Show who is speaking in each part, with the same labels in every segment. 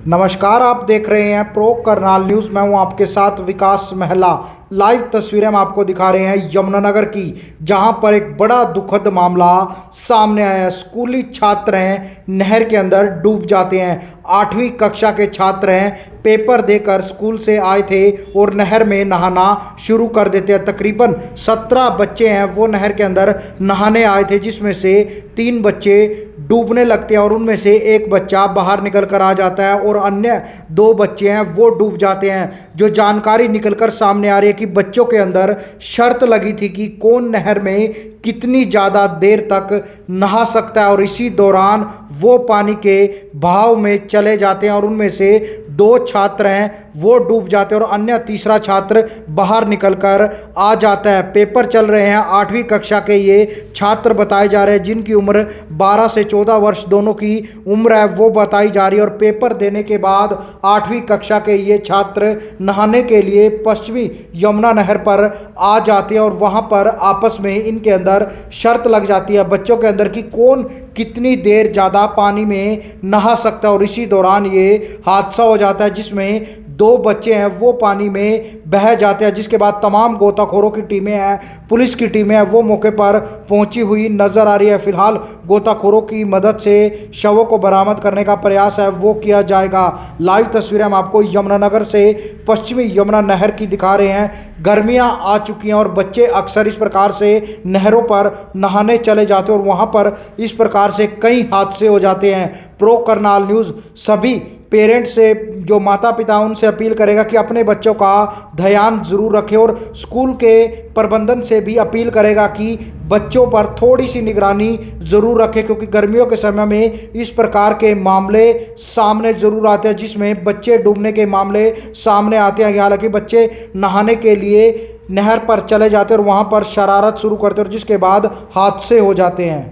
Speaker 1: नमस्कार, आप देख रहे हैं प्रो करनाल न्यूज़। मैं हूं आपके साथ विकास महला। लाइव तस्वीरें हम आपको दिखा रहे हैं यमुनानगर की, जहां पर एक बड़ा दुखद मामला सामने आया है। स्कूली छात्र हैं, नहर के अंदर डूब जाते हैं। 8वीं कक्षा के छात्र हैं, पेपर देकर स्कूल से आए थे और नहर में नहाना शुरू कर देते हैं। तकरीबन 17 बच्चे हैं, वो नहर के अंदर नहाने आए थे, जिसमें से 3 बच्चे डूबने लगते हैं और उनमें से एक बच्चा बाहर निकल कर आ जाता है और अन्य 2 बच्चे हैं वो डूब जाते हैं। जो जानकारी निकलकर सामने आ रही है कि बच्चों के अंदर शर्त लगी थी कि कौन नहर में कितनी ज़्यादा देर तक नहा सकता है, और इसी दौरान वो पानी के बहाव में चले जाते हैं और उनमें से 2 छात्र हैं वो डूब जाते हैं और अन्य तीसरा छात्र बाहर निकलकर आ जाता है। पेपर चल रहे हैं, 8वीं कक्षा के ये छात्र बताए जा रहे हैं, जिनकी उम्र 12 से 14 वर्ष दोनों की उम्र है वो बताई जा रही है। और पेपर देने के बाद 8वीं कक्षा के ये छात्र नहाने के लिए पश्चिमी यमुना नहर पर आ जाते हैं और वहाँ पर आपस में इनके अंदर शर्त लग जाती है बच्चों के अंदर कि कौन कितनी देर ज़्यादा पानी में नहा सकता है। और इसी दौरान ये हादसा हो जाता है, जिसमें 2 बच्चे हैं वो पानी में बह जाते हैं। जिसके बाद तमाम गोताखोरों की टीमें हैं, पुलिस की टीमें हैं, वो मौके पर पहुंची हुई नजर आ रही है। फिलहाल गोताखोरों की मदद से शवों को बरामद करने का प्रयास है वो किया जाएगा। लाइव तस्वीरें हम आपको यमुनानगर से पश्चिमी यमुना नहर की दिखा रहे हैं। गर्मियां आ चुकी हैं और बच्चे अक्सर इस प्रकार से नहरों पर नहाने चले जाते हैं और वहां पर इस प्रकार से कई हादसे हो जाते हैं। प्रो करनाल न्यूज़ सभी पेरेंट्स से, जो माता पिता उनसे अपील करेगा कि अपने बच्चों का ध्यान ज़रूर रखें, और स्कूल के प्रबंधन से भी अपील करेगा कि बच्चों पर थोड़ी सी निगरानी ज़रूर रखें, क्योंकि गर्मियों के समय में इस प्रकार के मामले सामने ज़रूर आते हैं, जिसमें बच्चे डूबने के मामले सामने आते हैं। हालांकि बच्चे नहाने के लिए नहर पर चले जाते हैं और वहाँ पर शरारत शुरू करते हैं और जिसके बाद हादसे हो जाते हैं।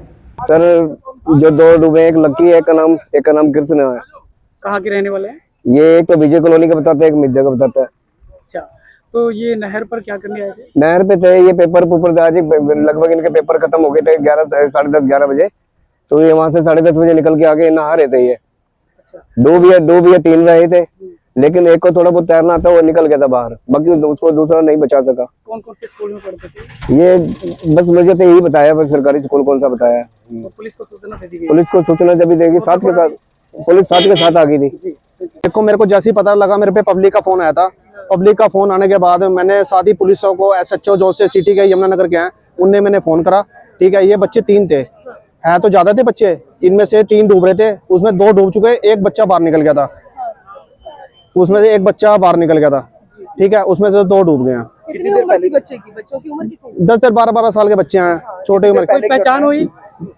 Speaker 2: सर, जो 2 डूबे, एक लक्की है, एक का नाम कृष्ण है।
Speaker 3: कहाँ के रहने वाले हैं?
Speaker 2: ये एक तो विजय कॉलोनी का बताता है, एक मिर्जा का बताता है।
Speaker 3: अच्छा, तो ये नहर पर क्या करने आए थे?
Speaker 2: नहर पे थे, ये पेपर आज लगभग इनके पेपर खत्म हो गए थे 10:30-11 बजे। तो ये वहां से 10:30 बजे निकल के आगे नहा रहे थे। ये
Speaker 3: अच्छा,
Speaker 2: 2 भी या 3 रहे थे, लेकिन एक को थोड़ा बहुत तैरना था, वो निकल गया था बाहर, बाकी उसको दूसरा नहीं बचा सका।
Speaker 3: कौन कौन से स्कूल में पढ़ते थे?
Speaker 2: ये बस मुझे तो यही बताया, बस सरकारी स्कूल कौन सा बताया।
Speaker 3: तो पुलिस को सूचना दे दी गई?
Speaker 2: पुलिस को सूचना जब देगी, पुलिस साथ के साथ आ गई थी।
Speaker 4: देखो, मेरे को जैसे ही पता लगा, मेरे पे पब्लिक का फोन आया था। पब्लिक का फोन आने के बाद मैंने साथ ही पुलिसों को, SHO जो से सिटी के यमुनानगर के हैं, उनने मैंने फोन करा। ठीक है, ये बच्चे 3 थे, है तो ज्यादा थे बच्चे, इनमें से 3 डूब रहे थे, उसमें 2 डूब चुके, एक बच्चा बाहर निकल गया था। उसमें से एक बच्चा बाहर निकल गया था। ठीक है, उसमें से 2 डूब गए हैं।
Speaker 5: कितनी उम्र थी बच्चे की? बच्चों की उम्र कितनी?
Speaker 4: 10 12 साल के बच्चे हैं, छोटे उम्र के।
Speaker 3: पहचान हुई?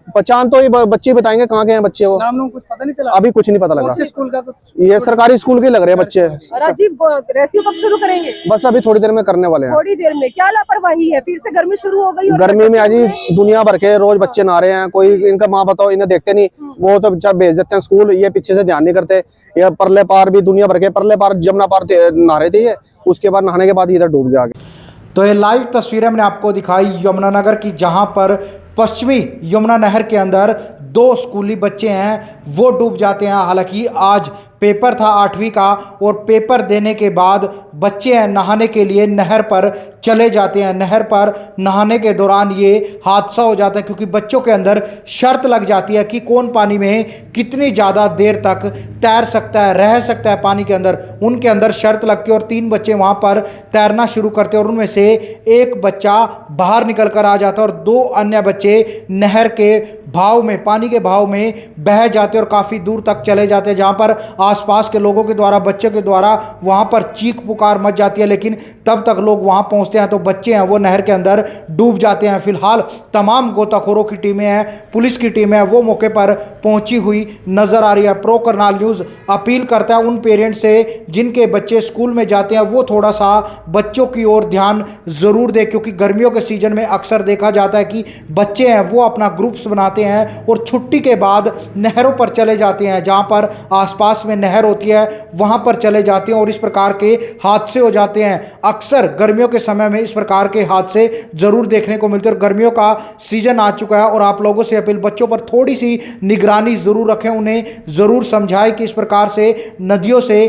Speaker 4: पहचान तो ये बच्चे बताएंगे कहाँ के हैं बच्चे। वो
Speaker 3: नाम कुछ पता नहीं चला?
Speaker 4: अभी कुछ नहीं पता
Speaker 3: कौन
Speaker 4: लगा।
Speaker 3: से स्कूल का? कुछ
Speaker 4: ये सरकारी स्कूल के लग रहे हैं बच्चे।
Speaker 5: राजीव, रेस्क्यू कब शुरू करेंगे?
Speaker 4: बस अभी थोड़ी देर में करने वाले हैं।
Speaker 5: थोड़ी देर में? क्या लापरवाही है, फिर से गर्मी शुरू हो गई और
Speaker 4: गर्मी में आज दुनिया भर के रोज बच्चे नहा रहे हैं। कोई इनका माँ बताओ, इन्हें देखते नहीं, वो तो बेचारा भेज देते हैं स्कूल, ये पीछे से ध्यान नहीं करते। ये परले पार भी, दुनिया भर के परले पार, जमुना पार नहा रहे थे ये, उसके बाद नहाने के बाद इधर डूब गया आगे।
Speaker 1: तो ये लाइव तस्वीरें मैंने आपको दिखाई यमुनानगर की, जहां पर पश्चिमी यमुना नहर के अंदर 2 स्कूली बच्चे हैं वो डूब जाते हैं। हालांकि आज पेपर था 8वीं का, और पेपर देने के बाद बच्चे हैं नहाने के लिए नहर पर चले जाते हैं। नहर पर नहाने के दौरान ये हादसा हो जाता है, क्योंकि बच्चों के अंदर शर्त लग जाती है कि कौन पानी में कितनी ज़्यादा देर तक तैर सकता है, रह सकता है पानी के अंदर। उनके अंदर शर्त लगती है और 3 बच्चे वहाँ पर तैरना शुरू करते हैं और उनमें से एक बच्चा बाहर निकल कर आ जाता है और 2 अन्य बच्चे नहर के भाव में, पानी के भाव में बह जाते हैं और काफ़ी दूर तक चले जाते हैं, जहाँ पर आसपास के लोगों के द्वारा, बच्चों के द्वारा वहाँ पर चीख पुकार मच जाती है। लेकिन तब तक लोग वहाँ पहुँचते हैं तो बच्चे हैं वो नहर के अंदर डूब जाते हैं। फिलहाल तमाम गोताखोरों की टीमें हैं, पुलिस की टीमें हैं, वो मौके पर पहुँची हुई नज़र आ रही है। प्रो करनाल न्यूज़ अपील करता है उन पेरेंट्स से जिनके बच्चे स्कूल में जाते हैं, वो थोड़ा सा बच्चों की ओर ध्यान ज़रूर दें, क्योंकि गर्मियों के सीज़न में अक्सर देखा जाता है कि बच्चे हैं वो अपना ग्रुप्स बनाते हैं और छुट्टी के बाद नहरों पर चले जाते हैं, जहाँ पर आसपास में में नहर होती है वहां पर चले जाते हैं और इस प्रकार के हादसे हो जाते हैं। अक्सर गर्मियों के समय में इस प्रकार के हादसे जरूर देखने को मिलते हैं और गर्मियों का सीजन आ चुका है और आप लोगों से अपील, बच्चों पर थोड़ी सी निगरानी जरूर रखें, उन्हें जरूर समझाएं कि इस प्रकार से नदियों से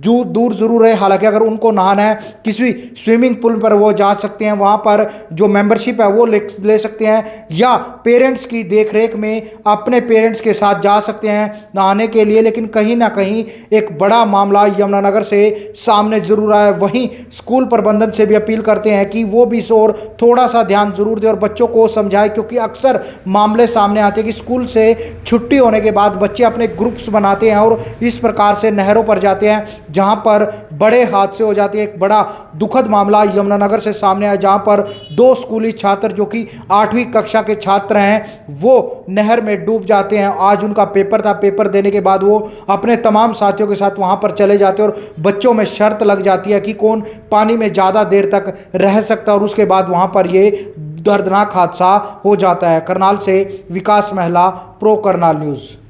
Speaker 1: दूर जरूर रहे। हालांकि अगर उनको नहाना है किसी स्विमिंग पूल पर वो जा सकते हैं, वहां पर जो मेंबरशिप है वो ले सकते हैं, या पेरेंट्स की देखरेख में अपने पेरेंट्स के साथ जा सकते हैं नहाने के लिए। लेकिन कहीं ना कहीं एक बड़ा मामला यमुनानगर से सामने जरूर आया। वहीं स्कूल प्रबंधन से भी अपील करते हैं कि वो भी इस ओर थोड़ा सा ध्यान जरूर दें और बच्चों को समझाएं, क्योंकि अक्सर मामले सामने आते हैं कि स्कूल से छुट्टी होने के बाद बच्चे अपने ग्रुप्स बनाते हैं और इस प्रकार से नहरों पर जाते हैं, जहां पर बड़े हादसे हो जाते हैं। एक बड़ा दुखद मामला यमुनानगर से सामने आया, जहां पर 2 स्कूली छात्र जो कि 8वीं कक्षा के छात्र हैं वो नहर में डूब जाते हैं। आज उनका पेपर था, पेपर देने के बाद वो अपने तमाम साथियों के साथ वहां पर चले जाते हैं और बच्चों में शर्त लग जाती है कि कौन पानी में ज़्यादा देर तक रह सकता है और उसके बाद वहां पर ये दर्दनाक हादसा हो जाता है। करनाल से विकास महला, प्रो करनाल न्यूज़।